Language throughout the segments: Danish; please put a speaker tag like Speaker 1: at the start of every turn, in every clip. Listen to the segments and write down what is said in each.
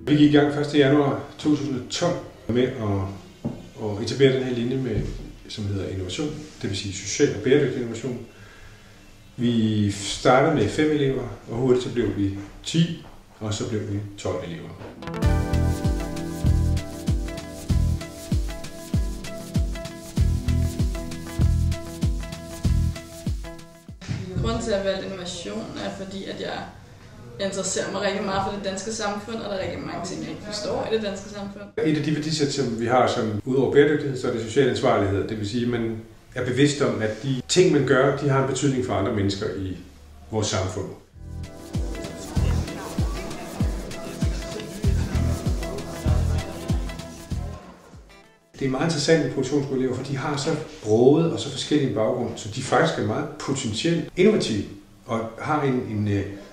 Speaker 1: Vi gik i gang 1. januar 2012 med at etablere den her linje, som hedder innovation, det vil sige social og bæredygtig innovation. Vi startede med 5 elever, og hurtigt så blev vi 10, og så blev vi 12 elever.
Speaker 2: Grunden til at vælge innovation er fordi, at jeg interesserer mig rigtig meget for det danske samfund, og der er rigtig mange ting, jeg ikke forstår i det danske samfund.
Speaker 1: Et af de værdisæt, som vi har, som udover bæredygtighed, så er det social ansvarlighed. Det vil sige, at man er bevidst om, at de ting, man gør, de har en betydning for andre mennesker i vores samfund. Det er meget interessant med produktionsskoleelever, for de har så broget og så forskellige baggrund, så de faktisk er meget potentielt innovative og har en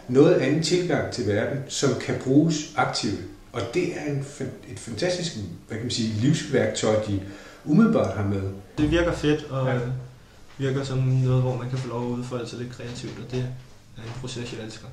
Speaker 1: noget anden tilgang til verden, som kan bruges aktivt. Og det er et fantastisk, hvad kan man sige, livsværktøj, de umiddelbart har med.
Speaker 3: Det virker fedt og virker som noget, hvor man kan få lov at udfolde sig lidt kreativt, og det er en proces, jeg elsker.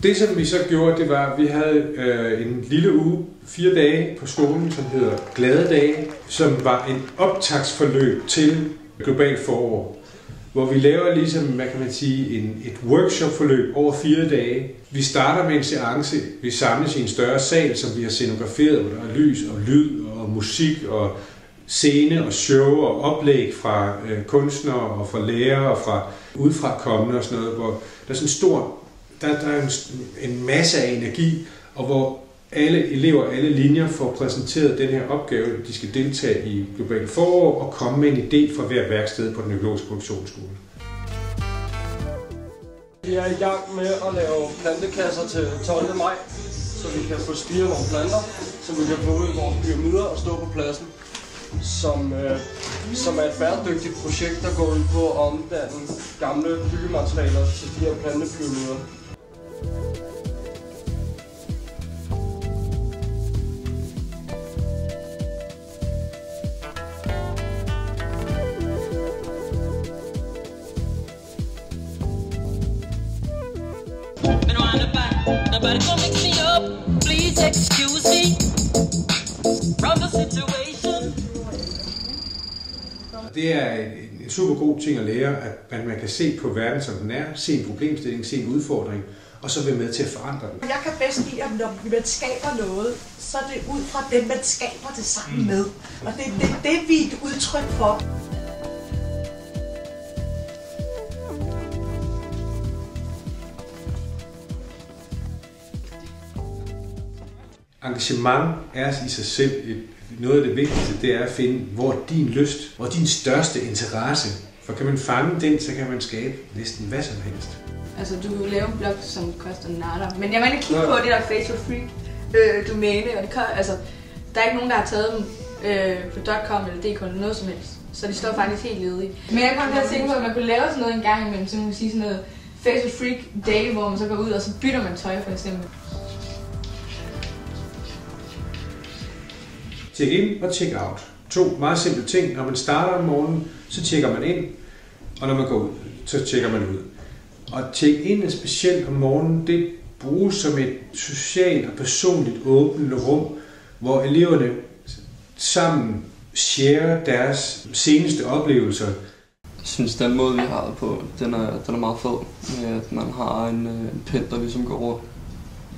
Speaker 1: Det, som vi så gjorde, det var, at vi havde en lille uge, 4 dage på skolen, som hedder Glade Dage, som var en optagsforløb til Globalt Forår, hvor vi laver ligesom, hvad kan man sige, et workshopforløb over 4 dage. Vi starter med en seance, vi samles i en større sal, som vi har scenograferet, hvor der er lys og lyd og musik og scene og show og oplæg fra kunstnere og fra lærere og fra udefra kommende og sådan noget, hvor der er sådan en stor. Der er en masse af energi, og hvor alle elever, alle linjer får præsenteret den her opgave, de skal deltage i Globalt Forår og komme med en idé fra hver værksted på den økologiske produktionsskole.
Speaker 4: Vi er i gang med at lave plantekasser til 12. maj, så vi kan få spiret nogle planter, så vi kan få ud i vores pyramider og stå på pladsen, som er et bæredygtigt projekt, der går ud på at omdanne gamle byggematerialer til de her plantepyramider.
Speaker 1: Det er en super god ting at lære, at man kan se på verden, som den er, se en problemstilling, se en udfordring, og så være med til at forandre den.
Speaker 5: Jeg kan bedst lide, at når man skaber noget, så er det ud fra dem, man skaber det sammen med. Og det er det, vi er et udtryk for.
Speaker 1: Engagement er i sig selv noget af det vigtigste, det er at finde, hvor din lyst, hvor din største interesse. For kan man fange den, så kan man skabe næsten hvad som helst.
Speaker 2: Altså, du kan lave en blog, som koster natter. Men jeg vil ikke kigge på det der Facebook Freak domæne, og der er ikke nogen, der har taget dem på .com eller .dk eller noget som helst. Så de står faktisk helt ledige. Men jeg kom til at tænke på, at man kunne lave sådan noget en gang imellem, så man kan sige sådan noget Facebook Freak Day, hvor man så går ud, og så bytter man tøj for eksempel.
Speaker 1: Tjek ind og tjek out. 2 meget simple ting. Når man starter om morgenen, så tjekker man ind, og når man går ud, så tjekker man ud. Og tjek ind specielt om morgenen, det bruges som et socialt og personligt åbent rum, hvor eleverne sammen share deres seneste oplevelser.
Speaker 3: Jeg synes, den måde, vi har det på, den er meget fed, med at man har en pind, der ligesom går rundt.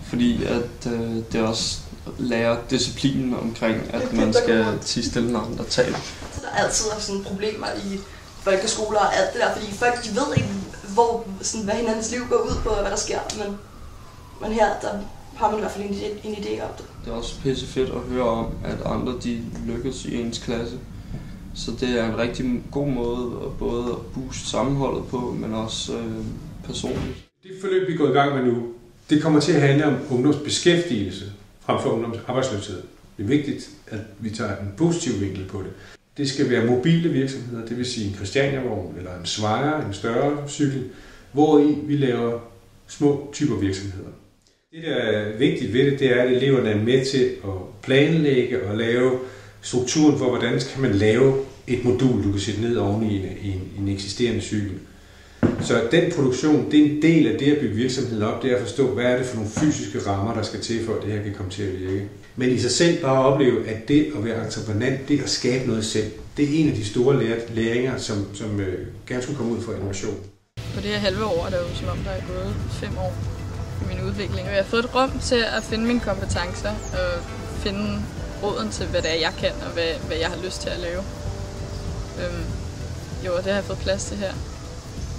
Speaker 3: Fordi at det også lærer disciplinen omkring, at man skal tie stille, når andre taler.
Speaker 6: Der er altid sådan problemer i folkeskoler og alt det der, fordi folk de ved ikke, hvad hinandens liv går ud på, og hvad der sker, men her der har man i hvert fald en idé om det.
Speaker 3: Det er også pisse fedt at høre om, at andre de lykkes i ens klasse. Så det er en rigtig god måde at både booste sammenholdet på, men også personligt.
Speaker 1: Det forløb, vi går i gang med nu, det kommer til at handle om ungdomsbeskæftigelse frem for ungdomsarbejdsløshed. Det er vigtigt, at vi tager en positiv vinkel på det. Det skal være mobile virksomheder, det vil sige en Christiania-vogn eller en Svejre, en større cykel, hvor vi laver små typer virksomheder. Det, der er vigtigt ved det, det er, at eleverne er med til at planlægge og lave strukturen for, hvordan kan man lave et modul, du kan sætte ned oven i en eksisterende cykel. Så den produktion, det er en del af det at bygge virksomheden op, det er at forstå, hvad er det for nogle fysiske rammer, der skal til, for at det her kan komme til at virke. Men i sig selv bare at opleve, at det at være entreprenant, det at skabe noget selv, det er en af de store læringer, som gerne skulle komme ud fra innovation.
Speaker 7: På det her halve år er det jo som om, der er gået 5 år i min udvikling. Jeg har fået et rum til at finde mine kompetencer og finde råden til, hvad det er, jeg kan og hvad jeg har lyst til at lave. Det har jeg fået plads til her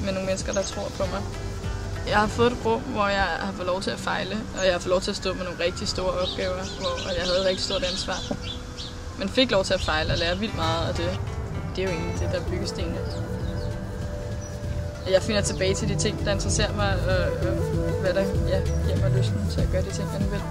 Speaker 7: med nogle mennesker, der tror på mig. Jeg har fået et rum, hvor jeg har fået lov til at fejle, og jeg har fået lov til at stå med nogle rigtig store opgaver, hvor jeg havde et rigtig stort ansvar. Men fik lov til at fejle og lære vildt meget af det. Det er jo egentlig det, der er byggestenene. Jeg finder tilbage til de ting, der interesserer mig, og hvad der giver mig lysten til at gøre de ting, jeg nu vil.